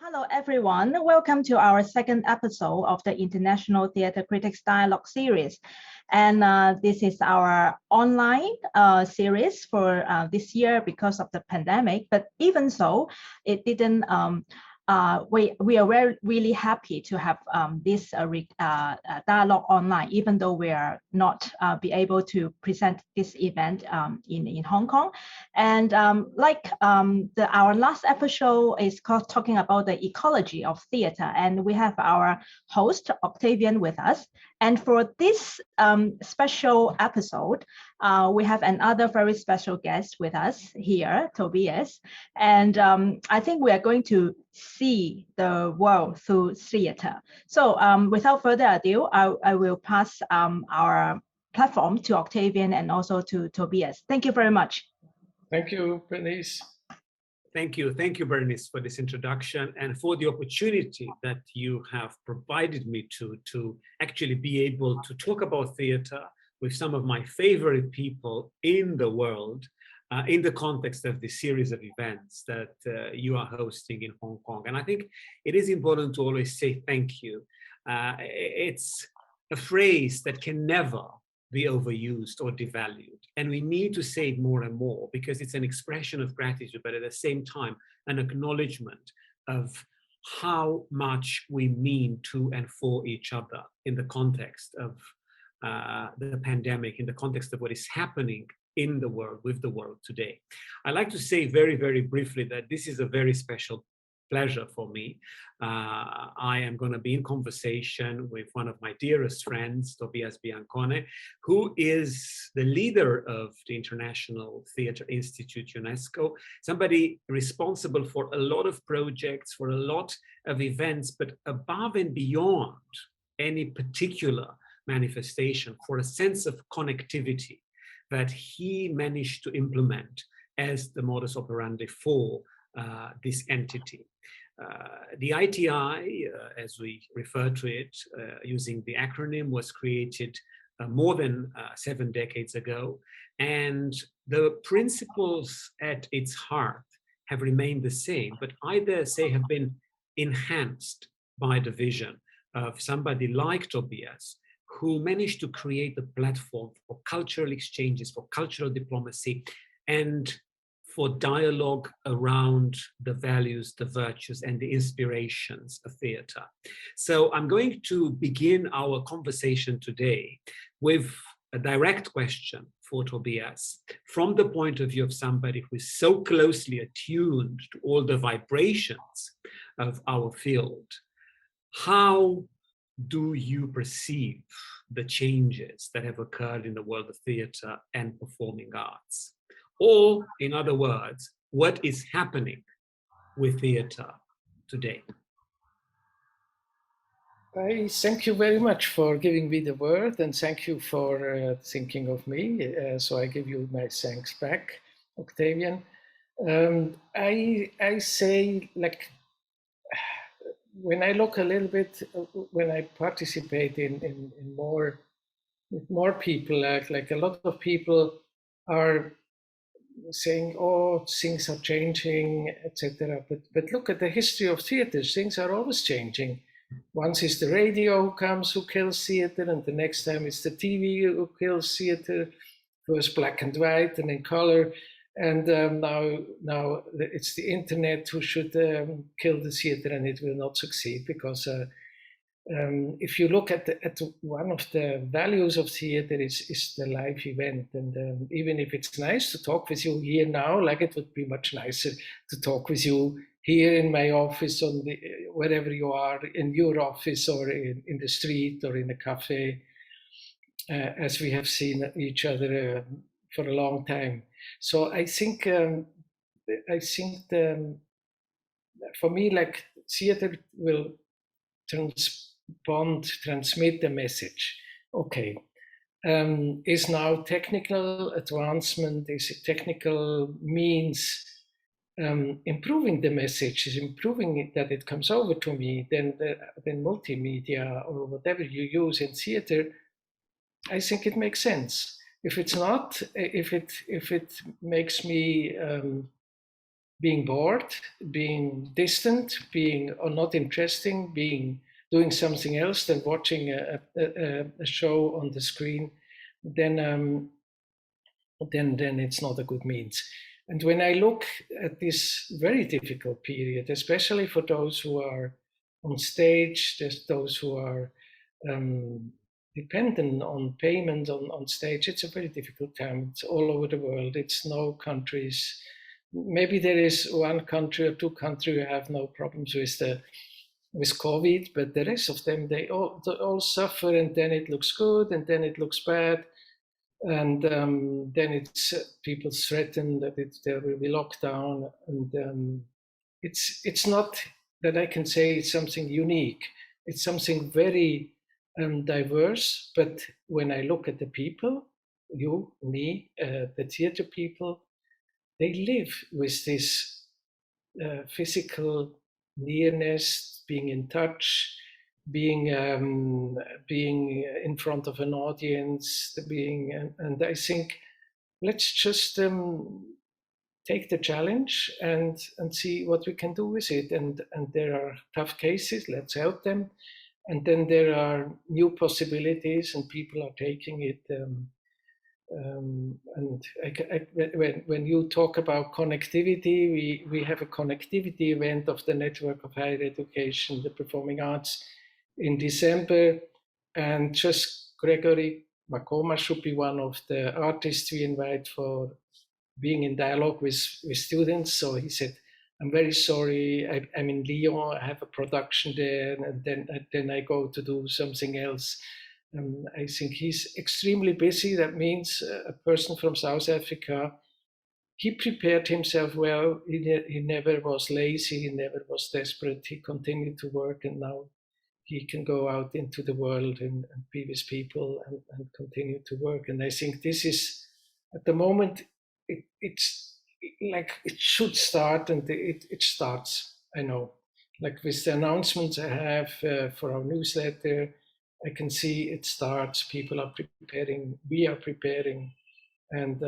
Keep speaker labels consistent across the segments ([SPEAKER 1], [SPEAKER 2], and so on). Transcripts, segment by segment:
[SPEAKER 1] Hello, everyone. Welcome to our second episode of the International Theatre Critics Dialogue series. And this is our online series for this year because of the pandemic. But even so, it didn't. We are really happy to have this dialogue online, even though we are not be able to present this event in Hong Kong. And our last episode is talking about the ecology of theater, and we have our host Octavian with us. And for this special episode, we have another very special guest with us here, Tobias. And I think we are going to see the world through theater. So without further ado, I will pass our platform to Octavian and also to Tobias. Thank you very much.
[SPEAKER 2] Thank you, Bernice.
[SPEAKER 3] Thank you, Bernice, for this introduction and for the opportunity that you have provided me to actually be able to talk about theater with some of my favorite people in the world in the context of this series of events that you are hosting in Hong Kong. And I think it is important to always say thank you. It's a phrase that can never be overused or devalued. And we need to say it more and more because it's an expression of gratitude, but at the same time, an acknowledgement of how much we mean to and for each other in the context of the pandemic, in the context of what is happening in the world, with the world today. I'd like to say very, very briefly that this is a very special pleasure for me. I am going to be in conversation with one of my dearest friends, Tobias Biancone, who is the leader of the International Theatre Institute, UNESCO, somebody responsible for a lot of projects, for a lot of events, but above and beyond any particular manifestation, for a sense of connectivity that he managed to implement as the modus operandi for this entity. The ITI, as we refer to it, using the acronym, was created more than 7 decades ago. And the principles at its heart have remained the same, but I dare say have been enhanced by the vision of somebody like Tobias, who managed to create a platform for cultural exchanges, for cultural diplomacy, and for dialogue around the values, the virtues, and the inspirations of theater. So I'm going to begin our conversation today with a direct question for Tobias from the point of view of somebody who is so closely attuned to all the vibrations of our field. How do you perceive the changes that have occurred in the world of theater and performing arts? Or, in other words, what is happening with theater today?
[SPEAKER 2] I thank you very much for giving me the word, and thank you for thinking of me. So I give you my thanks back, Octavian. I say, like, when I look a little bit, when I participate in more people, like a lot of people are saying, oh, things are changing, etc. But look at the history of theater. Things are always changing. Once it's the radio who comes, who kills theater, and the next time it's the TV who kills theater. First black and white and in color, and now it's the internet who should kill the theater, and it will not succeed because if you look at one of the values of theater is the live event, and even if it's nice to talk with you here now, like it would be much nicer to talk with you here in my office, wherever you are, in your office or in the street or in a cafe, as we have seen each other for a long time. So I think for me, like, theater will transmit the message. Okay, is now technical advancement, is technical means improving the message, is improving it, that it comes over to me, then multimedia or whatever you use in theater, I think it makes sense. If it's not, if it makes me being bored, being distant, being or not interesting, doing something else than watching a show on the screen, then it's not a good means. And when I look at this very difficult period, especially for those who are on stage, there's those who are dependent on payment on stage, it's a very difficult time. It's all over the world. It's no countries. Maybe there is one country or two countries who have no problems with COVID, but the rest of them, they all suffer, and then it looks good, and then it looks bad. And then it's people threaten that there will be lockdown, and it's not that I can say it's something unique. It's something very diverse. But when I look at the people, you, me, the theater people, they live with this physical nearness, being in touch, being in front of an audience, and I think let's just take the challenge and see what we can do with it. And there are tough cases, let's help them. And then there are new possibilities, and people are taking it. And when you talk about connectivity, we have a connectivity event of the Network of Higher Education, the Performing Arts, in December, and just Gregory Makoma should be one of the artists we invite for being in dialogue with students. So he said, I'm very sorry, I'm in Lyon, I have a production there, and then I go to do something else. I think he's extremely busy. That means a person from South Africa, he prepared himself well. He never was lazy, he never was desperate. He continued to work, and now he can go out into the world and be with people and continue to work. And I think this is, at the moment, it's like it should start, and it starts, I know. Like with the announcements I have for our newsletter, I can see it starts, people are preparing, we are preparing, and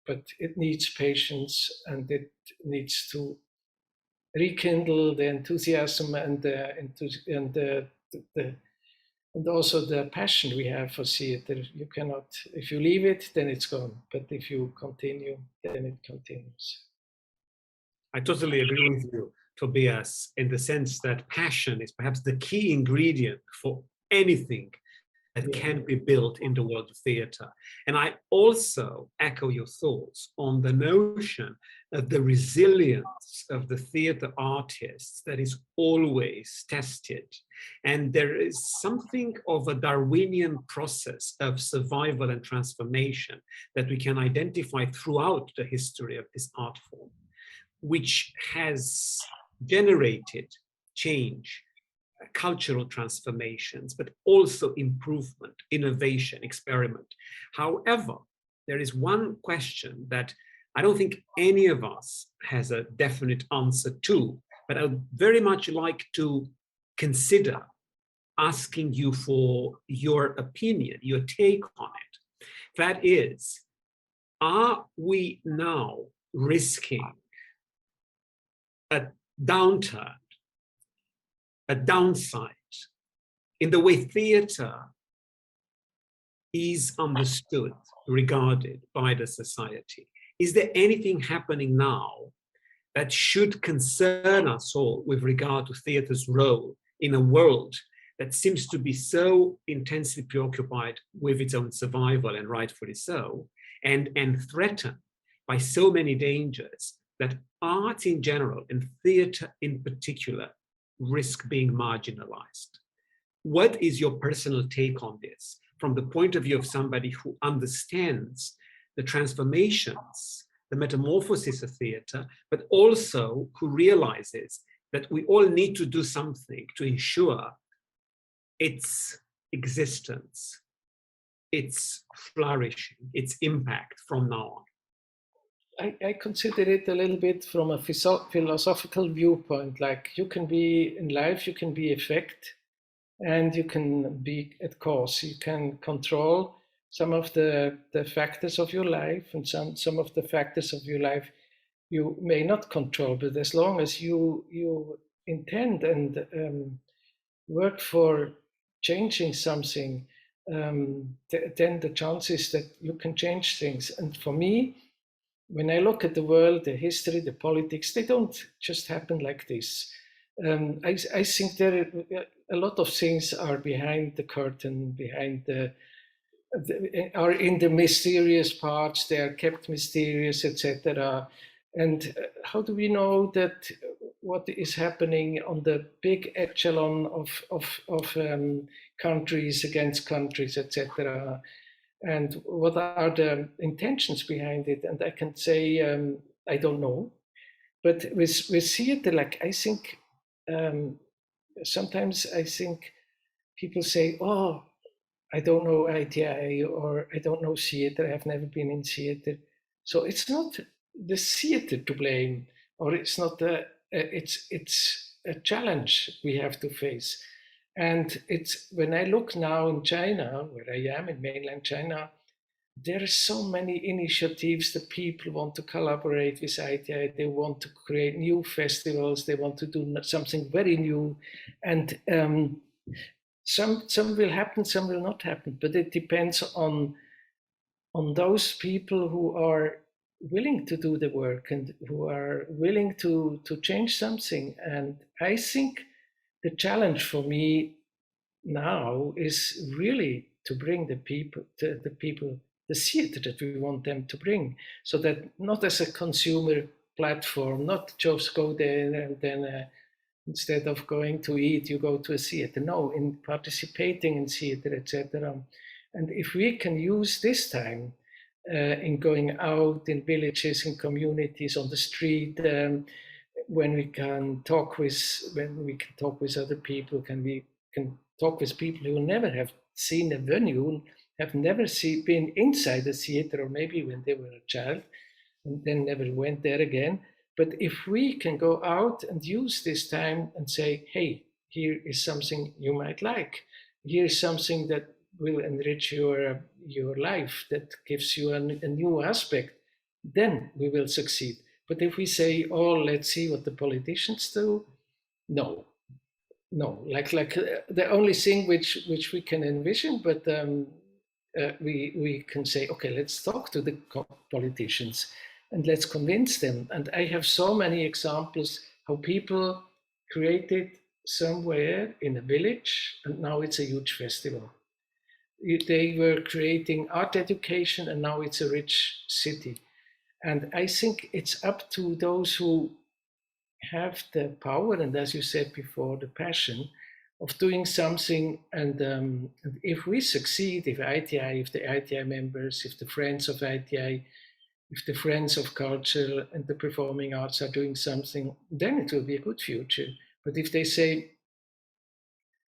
[SPEAKER 2] but it needs patience, and it needs to rekindle the enthusiasm and also the passion we have for theater. You cannot, if you leave it, then it's gone. But if you continue, then it continues.
[SPEAKER 3] I totally agree with you, Tobias, in the sense that passion is perhaps the key ingredient for anything that can be built in the world of theater. And I also echo your thoughts on the notion of the resilience of the theater artists that is always tested. And there is something of a Darwinian process of survival and transformation that we can identify throughout the history of this art form, which has generated change, cultural transformations, but also improvement, innovation, experiment. However, there is one question that I don't think any of us has a definite answer to, but I would very much like to consider asking you for your opinion, your take on it. That is, are we now risking a downturn, a downside in the way theater is understood, regarded by the society? Is there anything happening now that should concern us all with regard to theater's role in a world that seems to be so intensely preoccupied with its own survival, and rightfully so, and threatened by so many dangers that art in general and theater in particular risk being marginalized? What is your personal take on this from the point of view of somebody who understands the transformations, the metamorphosis of theater, but also who realizes that we all need to do something to ensure its existence, its flourishing, its impact from now on?
[SPEAKER 2] I consider it a little bit from a philosophical viewpoint. Like, you can be in life, you can be effect, and you can be at cause. You can control some of the factors of your life, and some of the factors of your life you may not control, but as long as you intend and work for changing something, then the chances that you can change things. And for me, when I look at the world, the history, the politics, they don't just happen like this. I think there a lot of things are behind the curtain, behind are in the mysterious parts. They are kept mysterious, etc. And how do we know that what is happening on the big echelon of countries against countries, etc.? And what are the intentions behind it? And I can say, I don't know. But with theater, like, I think, sometimes I think people say, oh, I don't know ITI, or I don't know theater, I've never been in theater. So it's not the theater to blame, or it's not it's a challenge we have to face. And it's, when I look now in China, where I am in mainland China, there are so many initiatives that people want to collaborate with ITI. They want to create new festivals. They want to do something very new. And some will happen, some will not happen. But it depends on those people who are willing to do the work and who are willing to change something. And I think the challenge for me now is really to bring the people, the theater that we want them to bring, so that not as a consumer platform, not just go there and then instead of going to eat, you go to a theater. No, in participating in theater, etc. And if we can use this time in going out in villages, in communities, on the street, when we can talk with other people, we can talk with people who never have seen a venue, have never been inside a theater, or maybe when they were a child and then never went there again. But if we can go out and use this time and say, hey, here is something you might like. Here is something that will enrich your life, that gives you a new aspect, then we will succeed. But if we say, oh, let's see what the politicians do, no, like the only thing which we can envision, but we can say, okay, let's talk to the politicians and let's convince them. And I have so many examples how people created somewhere in a village, and now it's a huge festival. They were creating art education, and now it's a rich city. And I think it's up to those who have the power, and as you said before, the passion of doing something. And if we succeed, if the ITI members, if the friends of ITI, if the friends of culture and the performing arts are doing something, then it will be a good future. But if they say,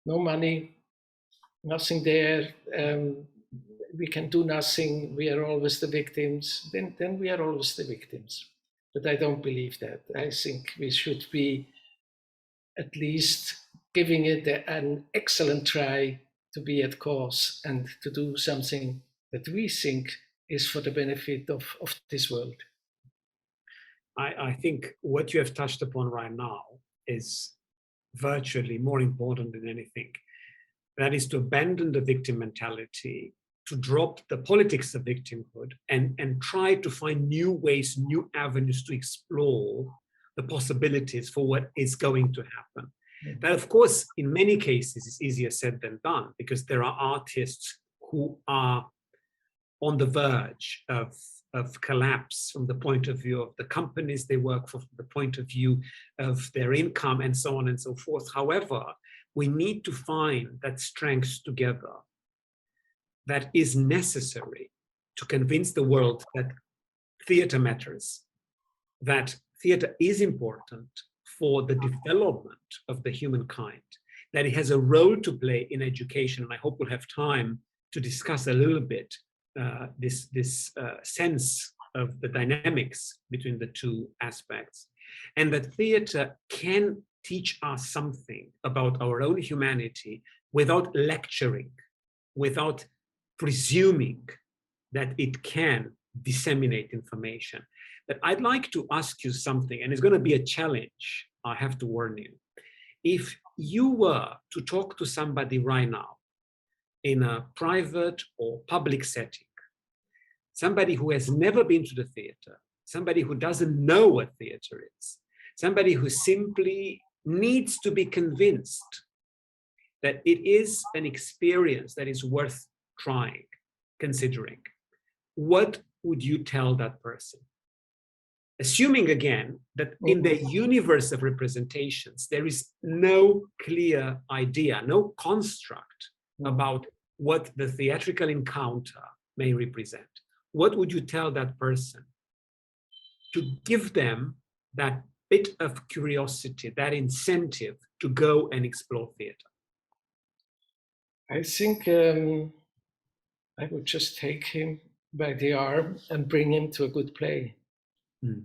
[SPEAKER 2] no money, nothing there, we can do nothing, we are always the victims, then we are always the victims. But I don't believe that. I think we should be at least giving it an excellent try to be at cause and to do something that we think is for the benefit of this world.
[SPEAKER 3] I think what you have touched upon right now is virtually more important than anything. That is to abandon the victim mentality, to drop the politics of victimhood, and try to find new ways, new avenues to explore the possibilities for what is going to happen. Mm-hmm. That, of course, in many cases is easier said than done, because there are artists who are on the verge of collapse from the point of view of the companies they work for, from the point of view of their income, and so on and so forth. However, we need to find that strength together that is necessary to convince the world that theater matters, that theater is important for the development of the humankind, that it has a role to play in education. And I hope we'll have time to discuss a little bit this sense of the dynamics between the two aspects, and that theater can teach us something about our own humanity without lecturing, without presuming that it can disseminate information. that I'd like to ask you something, and it's going to be a challenge, I have to warn you. If you were to talk to somebody right now in a private or public setting, somebody who has never been to the theater, somebody who doesn't know what theater is, somebody who simply needs to be convinced that it is an experience that is worth trying, considering, what would you tell that person? Assuming again that in the universe of representations, there is no clear idea, no construct about what the theatrical encounter may represent. What would you tell that person to give them that bit of curiosity, that incentive to go and explore theater?
[SPEAKER 2] I think I would just take him by the arm and bring him to a good play.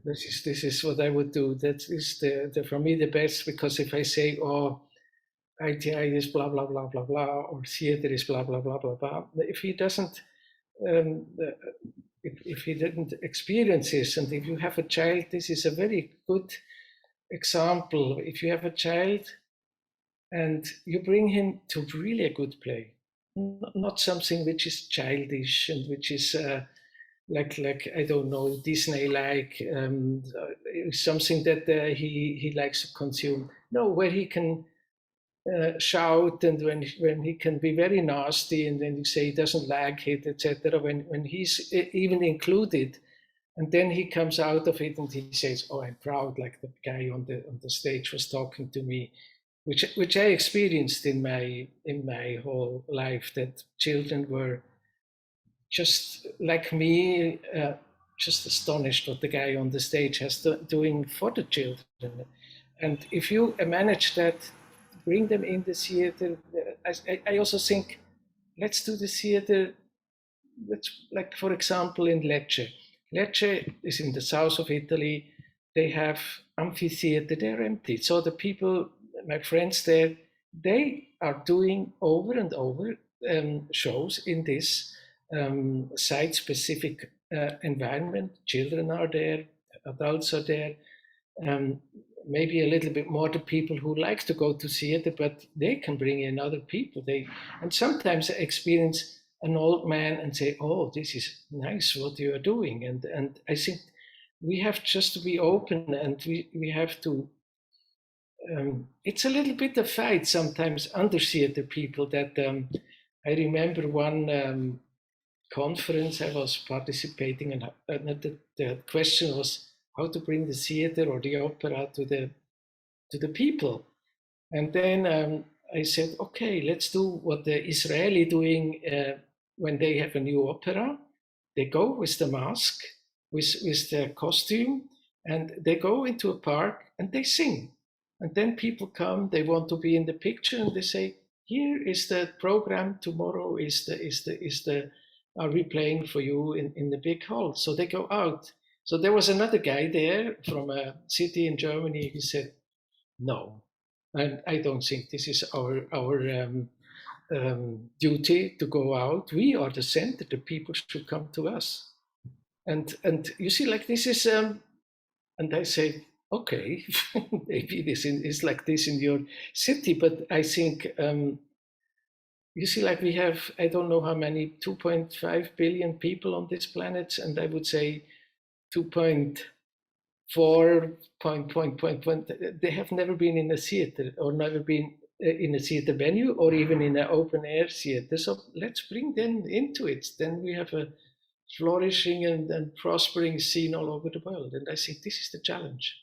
[SPEAKER 2] This is what I would do. That is for me the best, because if I say, oh, ITI is blah blah blah blah blah, or theater is blah blah blah blah blah, if he doesn't, if he didn't experience this, and if you have a child, this is a very good example. If you have a child and you bring him to really a good play, not something which is childish and which is like I don't know, Disney-like, something that he likes to consume. No, where he can shout, and when he can be very nasty, and then you say he doesn't like it, etc. When he's even included, and then he comes out of it and he says, "Oh, I'm proud," like the guy on the stage was talking to me, which I experienced in my whole life, that children were just like me, just astonished what the guy on the stage has doing for the children. And if you manage that, bring them in the theater. I also think, let's do the theater. Let's, like, for example, in Lecce. Lecce is in the south of Italy. They have amphitheater. They're empty. So the people, my friends there, they are doing over and over shows in this site-specific environment. Children are there, adults are there, maybe a little bit more the people who like to go to theater, but they can bring in other people. And sometimes I experience an old man and say, "Oh, this is nice what you are doing." And I think we have just to be open, and we have to. It's a little bit of fight sometimes under theater people. That I remember one conference I was participating in, the question was how to bring the theater or the opera to the people. And then I said, okay, let's do what the Israeli doing when they have a new opera. They go with the mask, with the costume, and they go into a park and they sing. And then people come, they want to be in the picture, and they say, here is the program, tomorrow are we playing for you in the big hall? So they go out. So there was another guy there from a city in Germany. He said, no, and I don't think this is our duty to go out. We are the center. The people should come to us. And you see, like, this is, and I say, okay, maybe this is like this in your city, but I think, you see, like, we have, I don't know how many, 2.5 billion people on this planet, and I would say 2.4 they have never been in a theater, or never been in a theater venue, or even in an open air theater. So let's bring them into it. Then we have a flourishing and prospering scene all over the world. And I think this is the challenge.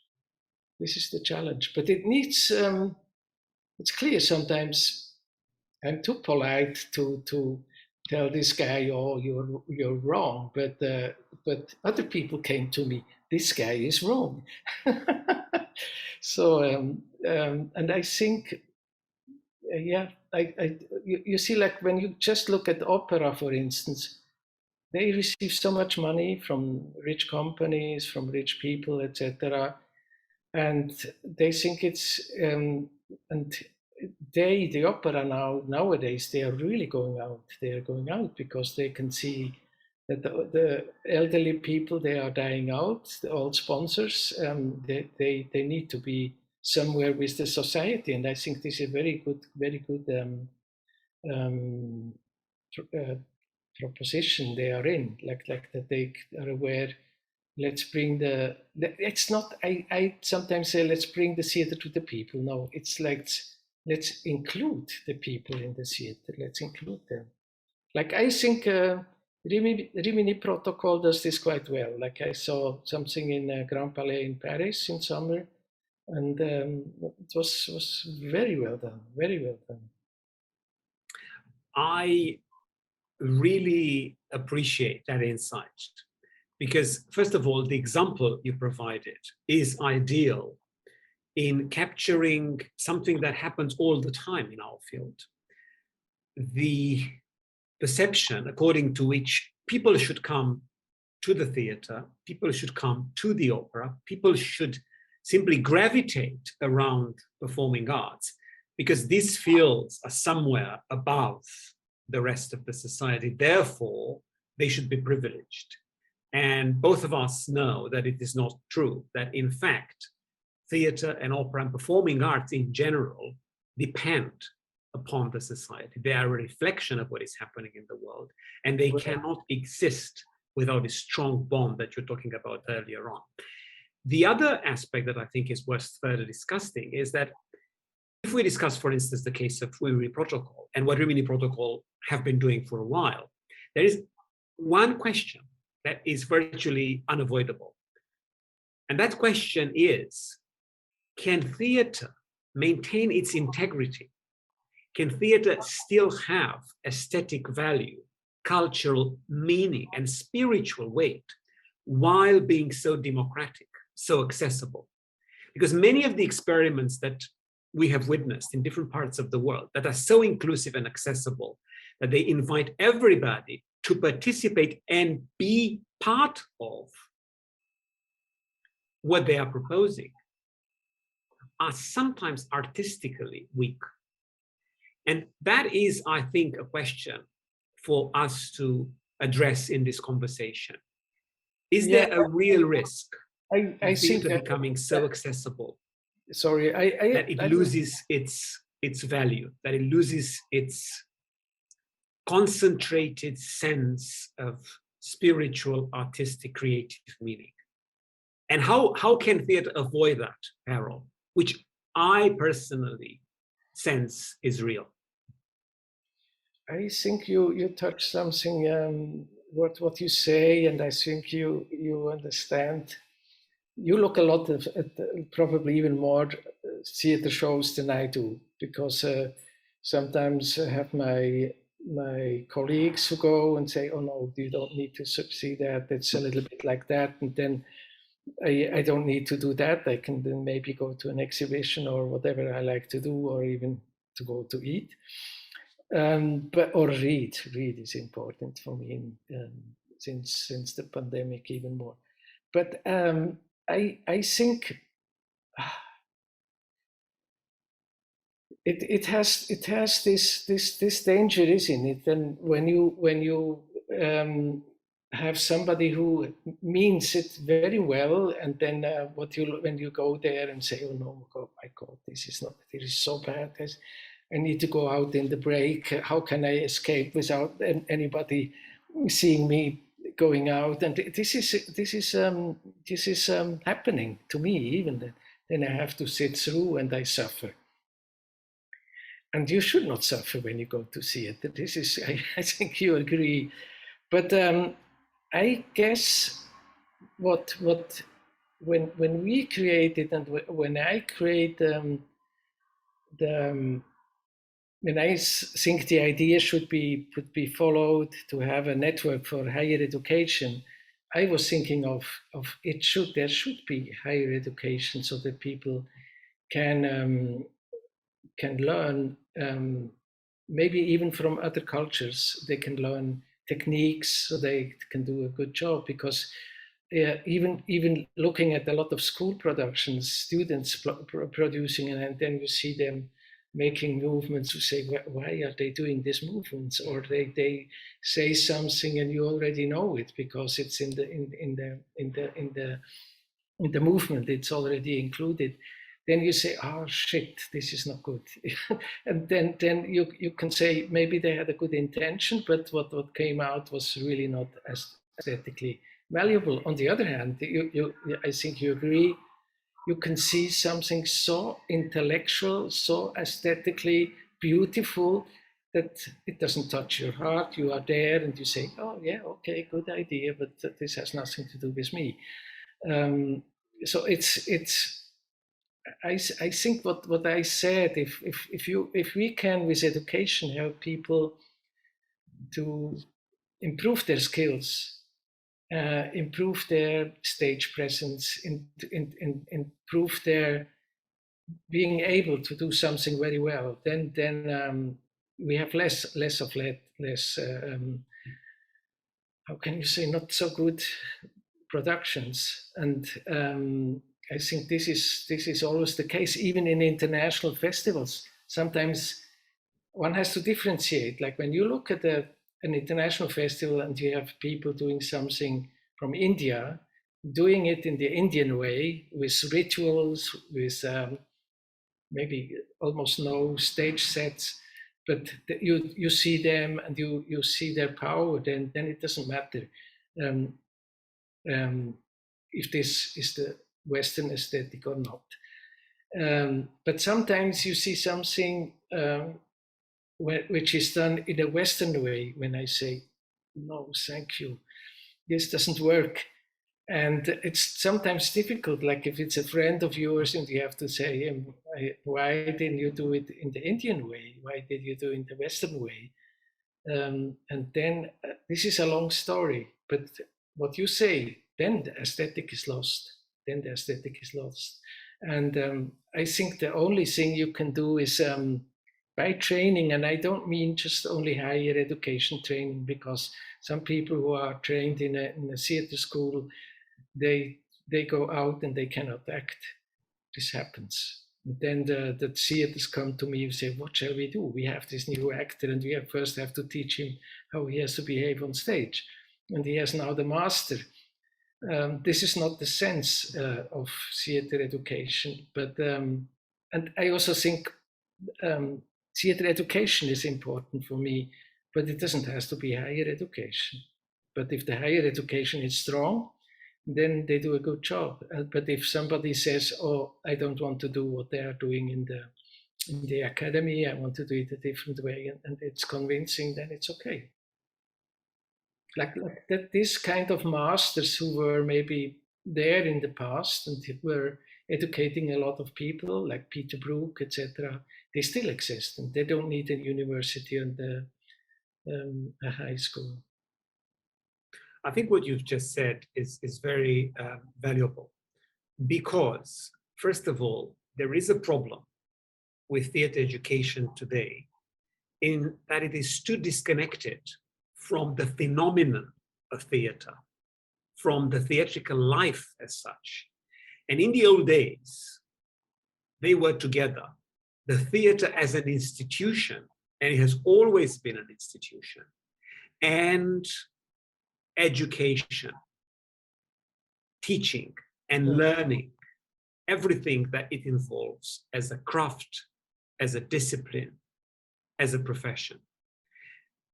[SPEAKER 2] This is the challenge. But it needs, it's clear sometimes I'm too polite to tell this guy, oh, you're wrong. But other people came to me, this guy is wrong. So, and I think, yeah, you see, like, when you just look at opera, for instance, they receive so much money from rich companies, from rich people, etc. And they think it's, and the opera nowadays, they are really going out. They are going out because they can see that the elderly people, they are dying out, the old sponsors, they need to be somewhere with the society. And I think this is a very good proposition they are in, like that they are aware, let's bring it's not, I sometimes say, let's bring the theater to the people. No, it's like, let's include the people in the theater, let's include them. Like, I think Rimini Protocol does this quite well. Like, I saw something in Grand Palais in Paris in summer, and it was very well done, very well done.
[SPEAKER 3] I really appreciate that insight, because first of all, the example you provided is ideal in capturing something that happens all the time in our field. The perception according to which people should come to the theater, people should come to the opera, people should simply gravitate around performing arts, because these fields are somewhere above the rest of the society. Therefore, they should be privileged. And both of us know that it is not true, that in fact, theater and opera and performing arts in general depend upon the society. They are a reflection of what is happening in the world, and they cannot exist without a strong bond that you're talking about earlier on. The other aspect that I think is worth further discussing is that if we discuss, for instance, the case of Rimini Protocol and what Rimini Protocol have been doing for a while, there is one question that is virtually unavoidable. And that question is, can theater maintain its integrity? Can theater still have aesthetic value, cultural meaning, and spiritual weight while being so democratic, so accessible? Because many of the experiments that we have witnessed in different parts of the world that are so inclusive and accessible that they invite everybody to participate and be part of what they are proposing are sometimes artistically weak. And that is, I think, a question for us to address in this conversation. Is there a real risk
[SPEAKER 2] I think
[SPEAKER 3] of becoming so accessible?
[SPEAKER 2] Sorry,
[SPEAKER 3] that it loses its value, that it loses its concentrated sense of spiritual, artistic, creative meaning. And how can theater avoid that peril, which I personally sense is real?
[SPEAKER 2] I think you touched something, what you say, and I think you understand. You look a lot at probably even more theater shows than I do, because sometimes I have my colleagues who go and say, oh no, you don't need to see that, it's a little bit like that, and then I don't need to do that. I can then maybe go to an exhibition or whatever I like to do, or even to go to eat. Or read is important for me, since the pandemic even more. But I think it has this danger, isn't it? And when you have somebody who means it very well, and then when you go there and say, oh no, my God, this is so bad. I need to go out in the break. How can I escape without anybody seeing me going out? And this is happening to me even. Then I have to sit through and I suffer. And you should not suffer when you go to theater. This is, I think you agree. But I guess when we created, and when I create when I think the idea should be followed to have a network for higher education, I was thinking of there should be higher education so that people can learn, maybe even from other cultures. They can learn techniques so they can do a good job, because even looking at a lot of school productions, students producing, and then you see them making movements to say, why are they doing these movements? Or they say something and you already know it because it's in the movement, it's already included. Then you say, oh shit, this is not good. And then you can say maybe they had a good intention, but what came out was really not aesthetically valuable. On the other hand, I think you agree, you can see something so intellectual, so aesthetically beautiful that it doesn't touch your heart. You are there and you say, oh yeah, okay, good idea, but this has nothing to do with me. So I think what I said, if we can with education help people to improve their skills, improve their stage presence, improve their being able to do something very well, then we have less how can you say, not so good productions. And I think this is always the case, even in international festivals. Sometimes one has to differentiate. Like when you look at an international festival and you have people doing something from India, doing it in the Indian way, with rituals, with maybe almost no stage sets, but you see them and you see their power, then it doesn't matter if this is the Western aesthetic or not. But sometimes you see something which is done in a Western way, when I say, no, thank you, this doesn't work. And it's sometimes difficult, like if it's a friend of yours and you have to say, why didn't you do it in the Indian way? Why did you do it in the Western way? And then this is a long story, but what you say, then the aesthetic is lost. Then the aesthetic is lost. And I think the only thing you can do is by training, and I don't mean just only higher education training, because some people who are trained in a theater school, they go out and they cannot act. This happens. And then the theaters come to me and say, what shall we do? We have this new actor and we first have to teach him how he has to behave on stage. And he has now the master. This is not the sense of theater education, but and I also think theater education is important for me, but it doesn't have to be higher education. But if the higher education is strong, then they do a good job. But if somebody says, oh, I don't want to do what they are doing in the academy, I want to do it a different way, and it's convincing, then it's okay. Like that, this kind of masters who were maybe there in the past and were educating a lot of people, like Peter Brook, etc., they still exist, and they don't need a university and a high school.
[SPEAKER 3] I think what you've just said is very valuable, because, first of all, there is a problem with theater education today in that it is too disconnected from the phenomenon of theater, from the theatrical life as such. And in the old days, they were together. The theater as an institution, and it has always been an institution, and education, teaching and learning, everything that it involves as a craft, as a discipline, as a profession.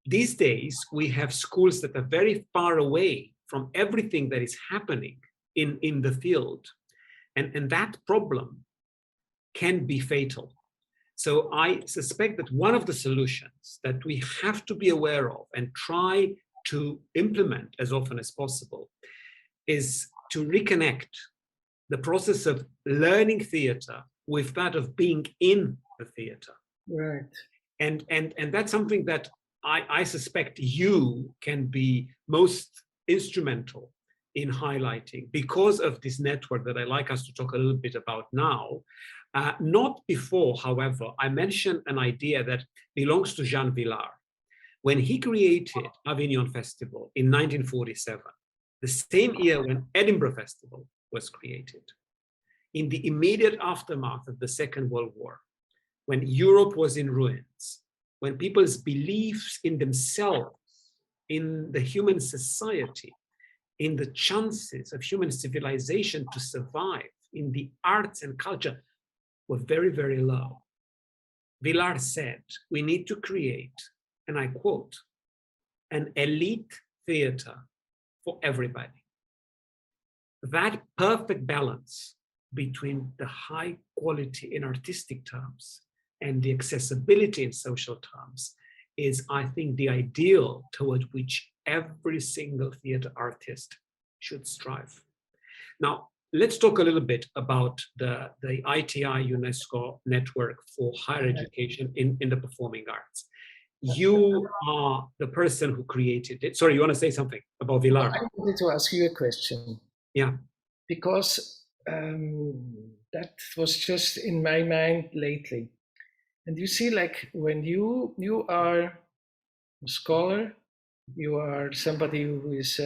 [SPEAKER 3] These days, we have schools that are very far away from everything that is happening in the field. And that problem can be fatal. So I suspect that one of the solutions that we have to be aware of and try to implement as often as possible is to reconnect the process of learning theater with that of being in the theater.
[SPEAKER 2] Right.
[SPEAKER 3] And that's something that I suspect you can be most instrumental in highlighting, because of this network that I like us to talk a little bit about now. Not before, however, I mentioned an idea that belongs to Jean Vilar. When he created Avignon Festival in 1947, the same year when Edinburgh Festival was created, in the immediate aftermath of the Second World War, when Europe was in ruins, when people's beliefs in themselves, in the human society, in the chances of human civilization to survive, in the arts and culture, were very, very low. Villard said, we need to create, and I quote, an elite theater for everybody. That perfect balance between the high quality in artistic terms and the accessibility in social terms is, I think, the ideal toward which every single theater artist should strive. Now, let's talk a little bit about the ITI UNESCO network for higher education in the performing arts. You are the person who created it. Sorry, you want to say something about Villard?
[SPEAKER 2] I wanted to ask you a question.
[SPEAKER 3] Yeah.
[SPEAKER 2] Because that was just in my mind lately. And you see, like, when you are a scholar, you are somebody who is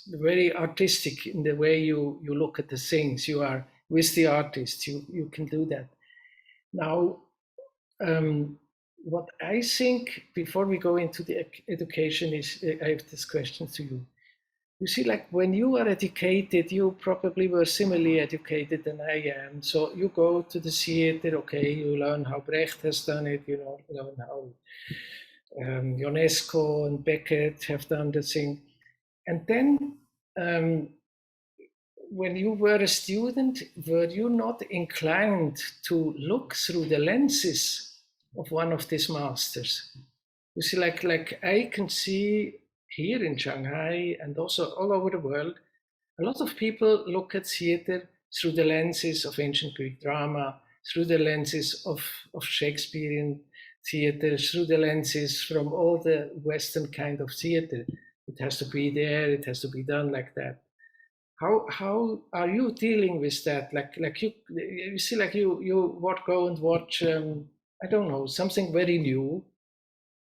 [SPEAKER 2] very artistic in the way you look at the things. You are with the artist. You can do that. Now, what I think before we go into the education is, I have this question to you. You see, like, when you are educated, you probably were similarly educated than I am. So you go to the theater, okay, you learn how Brecht has done it, you know, learn how UNESCO and Beckett have done the thing. And then when you were a student, were you not inclined to look through the lenses of one of these masters? You see, like I can see here in Shanghai and also all over the world, a lot of people look at theater through the lenses of ancient Greek drama, through the lenses of Shakespearean theater, through the lenses from all the Western kind of theater. It has to be there, it has to be done like that. How are you dealing with that? Like you see, like you go and watch, I don't know, something very new.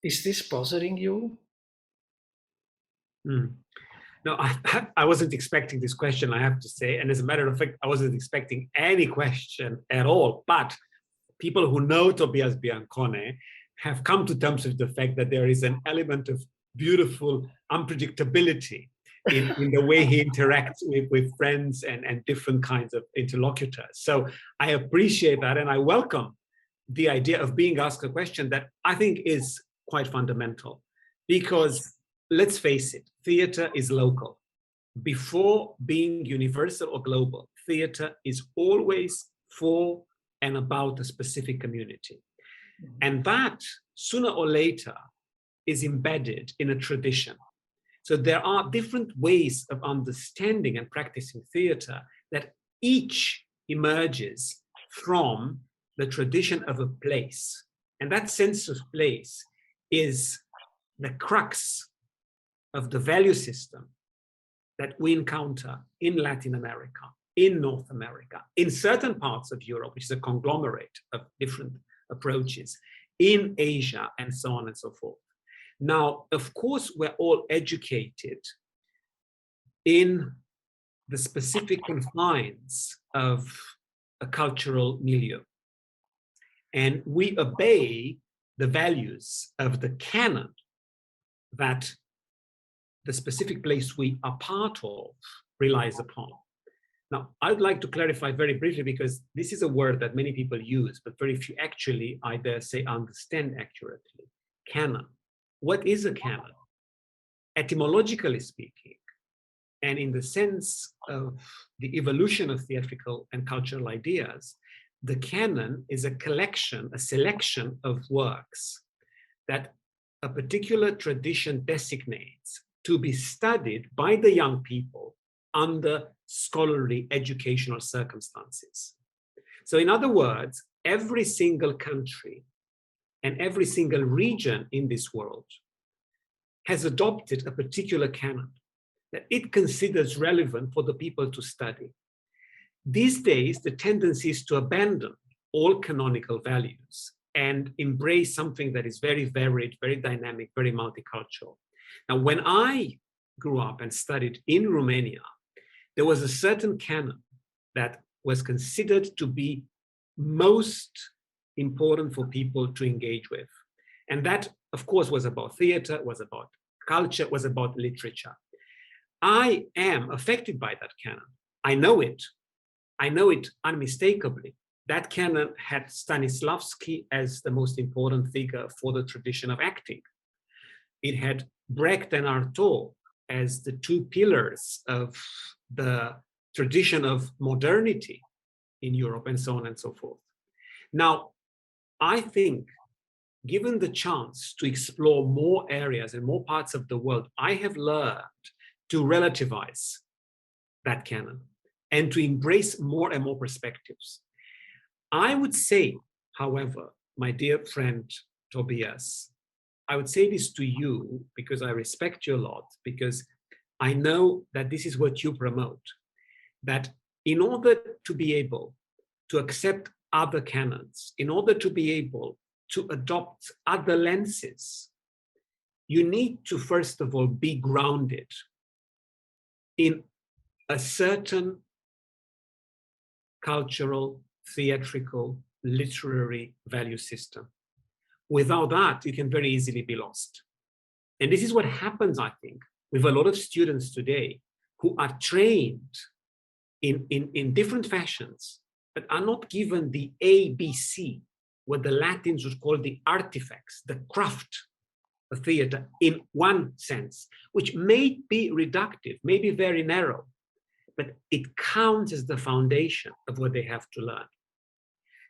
[SPEAKER 2] Is this bothering you?
[SPEAKER 3] No, I wasn't expecting this question, I have to say. And as a matter of fact, I wasn't expecting any question at all. But people who know Tobias Biancone have come to terms with the fact that there is an element of beautiful unpredictability in the way he interacts with friends and different kinds of interlocutors. So I appreciate that, and I welcome the idea of being asked a question that I think is quite fundamental. Because let's face it, theater is local. Before being universal or global, theater is always for and about a specific community. And that, sooner or later, is embedded in a tradition. So there are different ways of understanding and practicing theater that each emerges from the tradition of a place. And that sense of place is the crux of the value system that we encounter in Latin America, in North America, in certain parts of Europe, which is a conglomerate of different approaches, in Asia, and so on and so forth. Now, of course, we're all educated in the specific confines of a cultural milieu. And we obey the values of the canon that the specific place we are part of relies upon. Now, I'd like to clarify very briefly, because this is a word that many people use, but very few actually, I dare say, understand accurately. Canon. What is a canon? Etymologically speaking, and in the sense of the evolution of theatrical and cultural ideas, the canon is a collection, a selection of works that a particular tradition designates to be studied by the young people under scholarly educational circumstances. So in other words, every single country and every single region in this world has adopted a particular canon that it considers relevant for the people to study. These days, the tendency is to abandon all canonical values and embrace something that is very varied, very dynamic, very multicultural. Now, when I grew up and studied in Romania, there was a certain canon that was considered to be most important for people to engage with. And that, of course, was about theater, was about culture, was about literature. I am affected by that canon. I know it. I know it unmistakably. That canon had Stanislavski as the most important figure for the tradition of acting. It had Brecht and Artaud as the two pillars of the tradition of modernity in Europe, and so on and so forth. Now, I think, given the chance to explore more areas and more parts of the world, I have learned to relativize that canon and to embrace more and more perspectives. I would say, however, my dear friend Tobias, I would say this to you because I respect you a lot, because I know that this is what you promote, that in order to be able to accept other canons, in order to be able to adopt other lenses, you need to, first of all, be grounded in a certain cultural, theatrical, literary value system. Without that, you can very easily be lost. And this is what happens, I think, with a lot of students today who are trained in different fashions, but are not given the ABC, what the Latins would call the artifacts, the craft of theater in one sense, which may be reductive, may be very narrow, but it counts as the foundation of what they have to learn.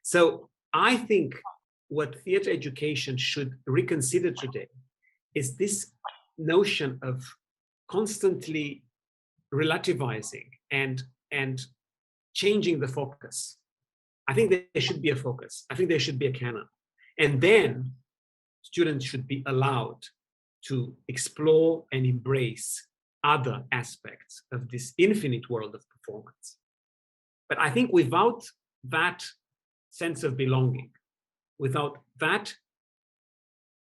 [SPEAKER 3] So I think what theater education should reconsider today is this notion of constantly relativizing and changing the focus. I think there should be a focus. I think there should be a canon. And then students should be allowed to explore and embrace other aspects of this infinite world of performance. But I think without that sense of belonging, without that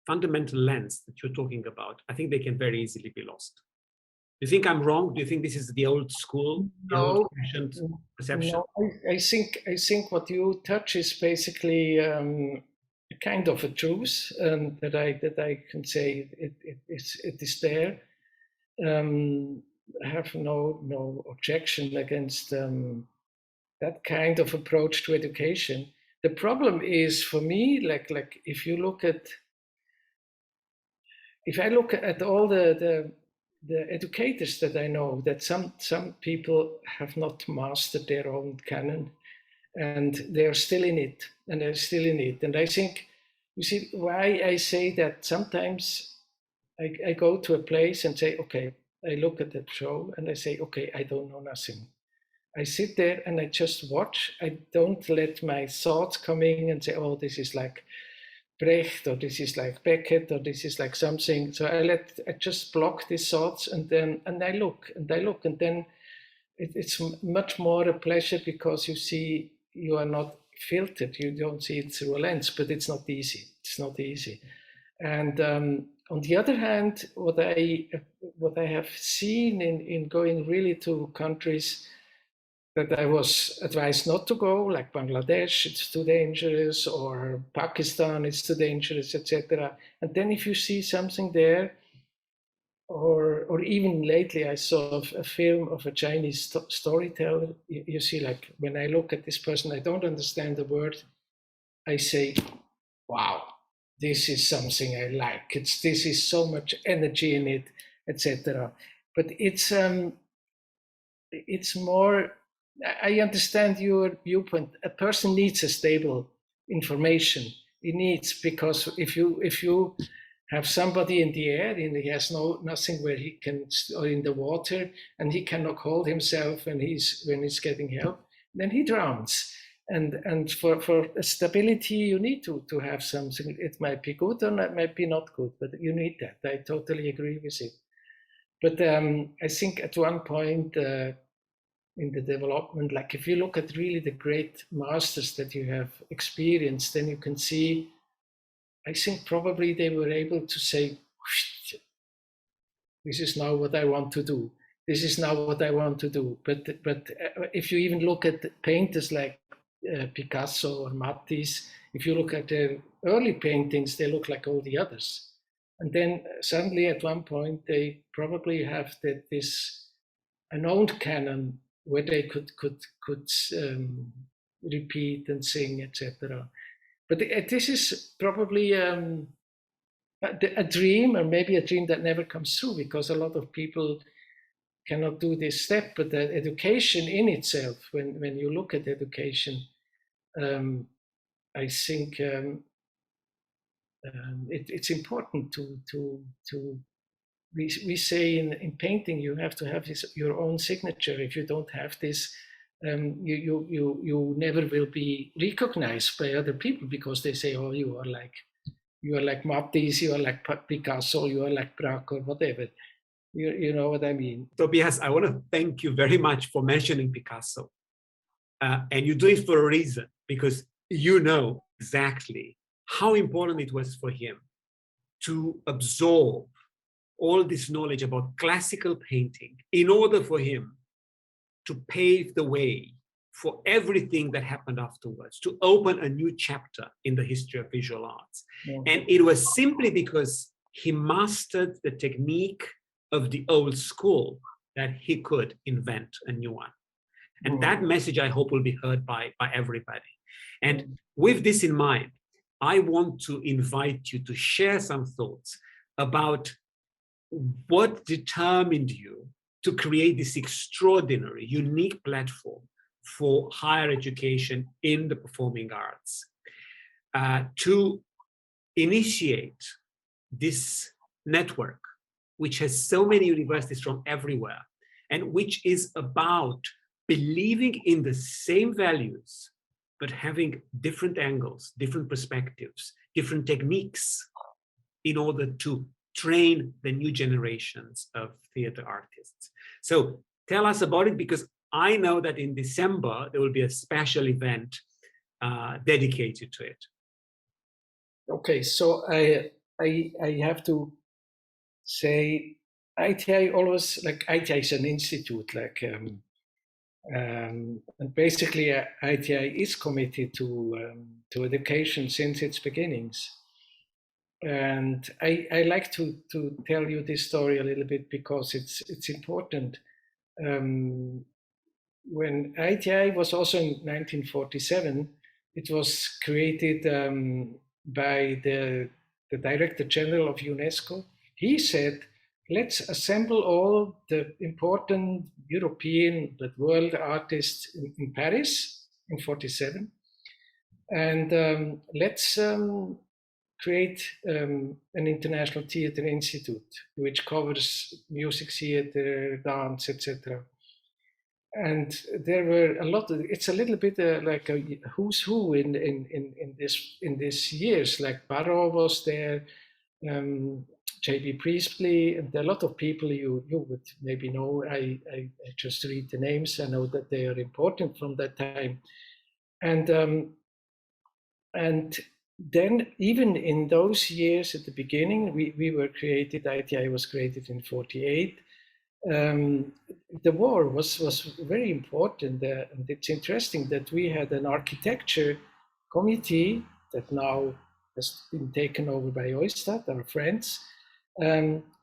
[SPEAKER 3] fundamental lens that you're talking about, I think they can very easily be lost. Do you think I'm wrong? Do you think this is the old school, old-fashioned perception?
[SPEAKER 2] No, I think what you touch is basically a kind of a truth that I can say it is there. I have no objection against that kind of approach to education. The problem is for me, like if I look at all the educators that I know, that some people have not mastered their own canon, and they're still in it, and they're still in it. And I think, you see, why I say that sometimes I go to a place and say, okay, I look at that show and I say, okay, I don't know nothing. I sit there and I just watch. I don't let my thoughts come in and say, oh, this is like Brecht, or this is like Beckett, or this is like something. So I just block these thoughts, and I look, and then it's much more a pleasure, because you see, you are not filtered. You don't see it through a lens, but it's not easy. It's not easy. And on the other hand, what I have seen in going really to countries that I was advised not to go, like Bangladesh, it's too dangerous, or Pakistan, it's too dangerous, etc. And then if you see something there, or even lately I saw a film of a Chinese storyteller, you see, like, when I look at this person, I don't understand the word, I say, wow, this is something I like. This is so much energy in it, etc. But it's more, I understand your viewpoint. A person needs a stable information. He needs, because if you have somebody in the air and he has nothing where he can, or in the water, and he cannot hold himself when he's getting help, then he drowns. And for stability, you need to have something. It might be good or it might be not good, but you need that. I totally agree with it. But I think at one point in the development, like if you look at really the great masters that you have experienced, then you can see, I think probably they were able to say, this is now what I want to do. This is now what I want to do. But if you even look at painters like Picasso or Matisse, if you look at their early paintings, they look like all the others. And then suddenly at one point, they probably have this unknown canon where they could repeat and sing, etc. But this is probably a dream, or maybe a dream that never comes true, because a lot of people cannot do this step. But the education in itself, when you look at education, I think it's important to we say in painting you have to have your own signature. If you don't have this, you never will be recognized by other people, because they say, oh, you are like Matisse, you are like Picasso, you are like Braque, or whatever. You know what I mean?
[SPEAKER 3] Tobias, I want to thank you very much for mentioning Picasso. And you do it for a reason, because you know exactly how important it was for him to absorb all this knowledge about classical painting in order for him to pave the way for everything that happened afterwards, to open a new chapter in the history of visual arts. Yeah. And it was simply because he mastered the technique of the old school that he could invent a new one. And that message, I hope, will be heard by everybody. And with this in mind, I want to invite you to share some thoughts about what determined you to create this extraordinary, unique platform for higher education in the performing arts, to initiate this network, which has so many universities from everywhere, and which is about believing in the same values, but having different angles, different perspectives, different techniques in order to train the new generations of theater artists. So tell us about it, because I know that in December, there will be a special event dedicated to it.
[SPEAKER 2] Okay, so I have to say, ITI always, like ITI is an institute, like, and basically ITI is committed to education since its beginnings. And I like to tell you this story a little bit, because it's important. When ITI was also in 1947, it was created by the Director General of UNESCO. He said, let's assemble all the important European but world artists in Paris in 47, and let's create an international theater institute which covers music this, dance, etc. And there were a lot of, it's a little bit like a who's who in this years, like Barrow was there, J.B. Priestley, and a lot of people you would maybe know. I just read the names. I know that they are important from that time. And then even in those years at the beginning, we were created, ITI was created in 48. The war was very important, and it's interesting that we had an architecture committee that now has been taken over by Oistad, our friends,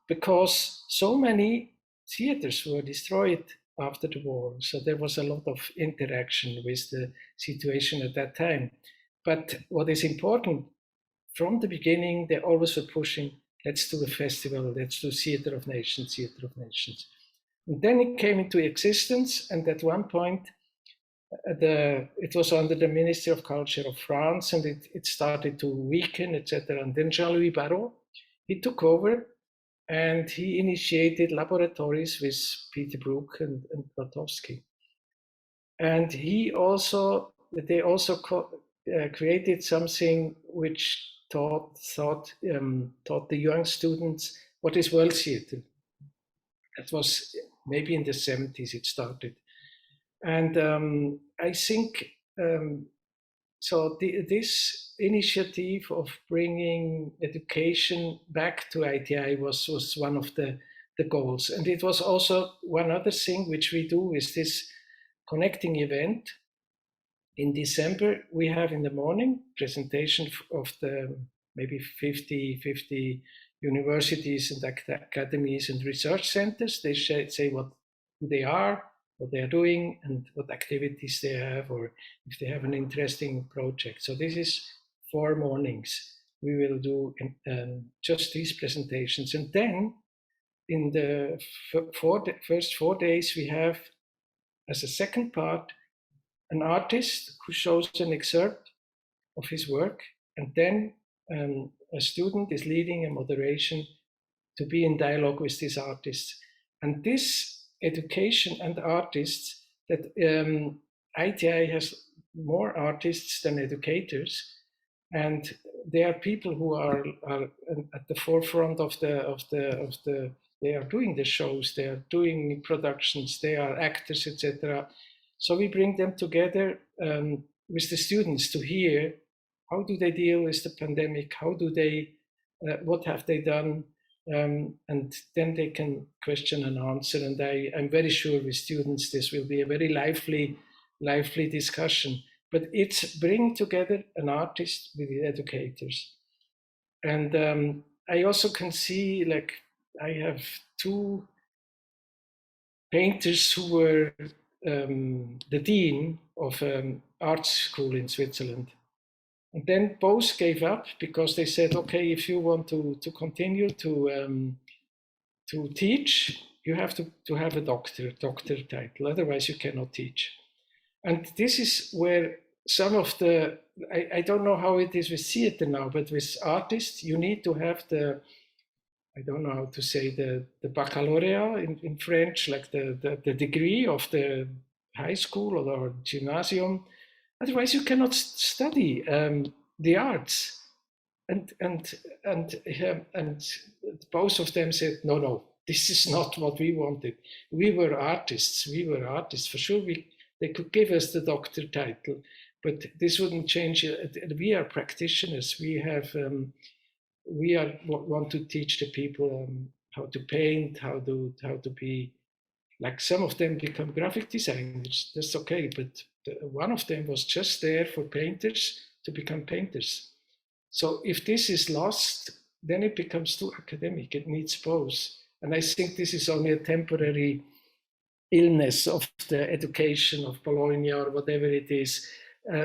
[SPEAKER 2] because so many theaters were destroyed after the war. So there was a lot of interaction with the situation at that time. But what is important, from the beginning, they always were pushing, let's do a festival, let's do Theatre of Nations, Theatre of Nations. And then it came into existence, and at one point, it was under the Ministry of Culture of France, and it started to weaken, etc. And then Jean-Louis Barrault, he took over, and he initiated laboratories with Peter Brook and Grotowski. And they also created something which taught the young students what is world theatre. That was maybe in the 70s it started. And I think, so this initiative of bringing education back to ITI was one of the goals. And it was also one other thing which we do is this connecting event. In December, we have in the morning presentation of the maybe 50 universities and academies and research centers. They say what they are, what they are doing, and what activities they have, or if they have an interesting project. So this is 4 mornings. We will do just these presentations. And then in the first 4 days, we have, as a second part, an artist who shows an excerpt of his work, and then a student is leading a moderation to be in dialogue with these artists. And this education and artists, that ITI has more artists than educators, and they are people who are at the forefront of the they are doing the shows, they are doing productions, they are actors, etc. So we bring them together with the students to hear how do they deal with the pandemic, how do they, what have they done, and then they can question and answer. And I'm very sure with students this will be a very lively discussion. But it's bringing together an artist with the educators. And I also can see, like, I have 2 painters who were the dean of art school in Switzerland. And then both gave up because they said, okay, if you want to continue to teach, you have to have a doctor title, otherwise you cannot teach. And this is where some of the, I don't know how it is with theater now, but with artists, you need to have the, I don't know how to say, the baccalaureate in French, like the degree of the high school or gymnasium. Otherwise, you cannot study the arts. And both of them said, no, this is not what we wanted. We were artists for sure. They could give us the doctor title, but this wouldn't change it. We are practitioners. We want to teach the people how to paint, how to be, like, some of them become graphic designers. That's okay, but one of them was just there for painters to become painters. So if this is lost, then it becomes too academic. It needs both. And I think this is only a temporary illness of the education of Bologna or whatever it is,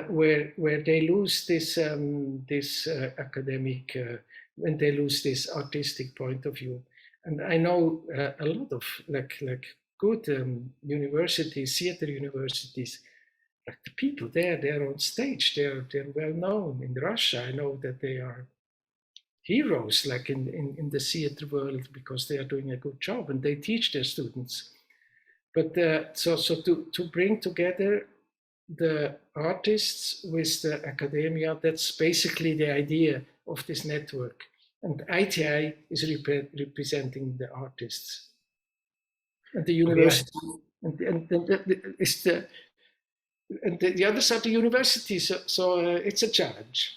[SPEAKER 2] where they lose this academic, when they lose this artistic point of view. And I know a lot of like good universities, theater universities, like the people there, they're on stage, they're well known. In Russia, I know that they are heroes, like in the theater world, because they are doing a good job and they teach their students. But so to bring together the artists with the academia, that's basically the idea of this network. And ITI is representing the artists. And the university, and the others are the universities, so it's a challenge.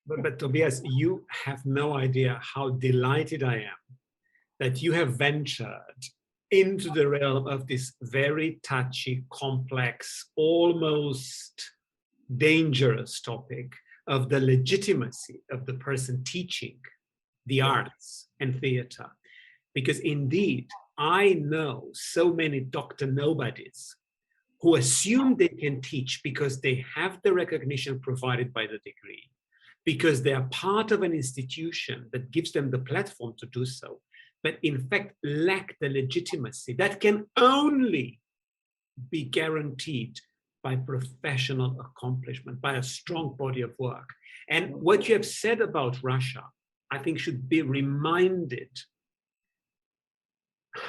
[SPEAKER 3] But Tobias, you have no idea how delighted I am that you have ventured into the realm of this very touchy, complex, almost dangerous topic of the legitimacy of the person teaching the arts and theater. Because indeed, I know so many Dr. Nobodies who assume they can teach because they have the recognition provided by the degree, because they are part of an institution that gives them the platform to do so, but in fact lack the legitimacy that can only be guaranteed by professional accomplishment, by a strong body of work. And what you have said about Russia, I think should be reminded.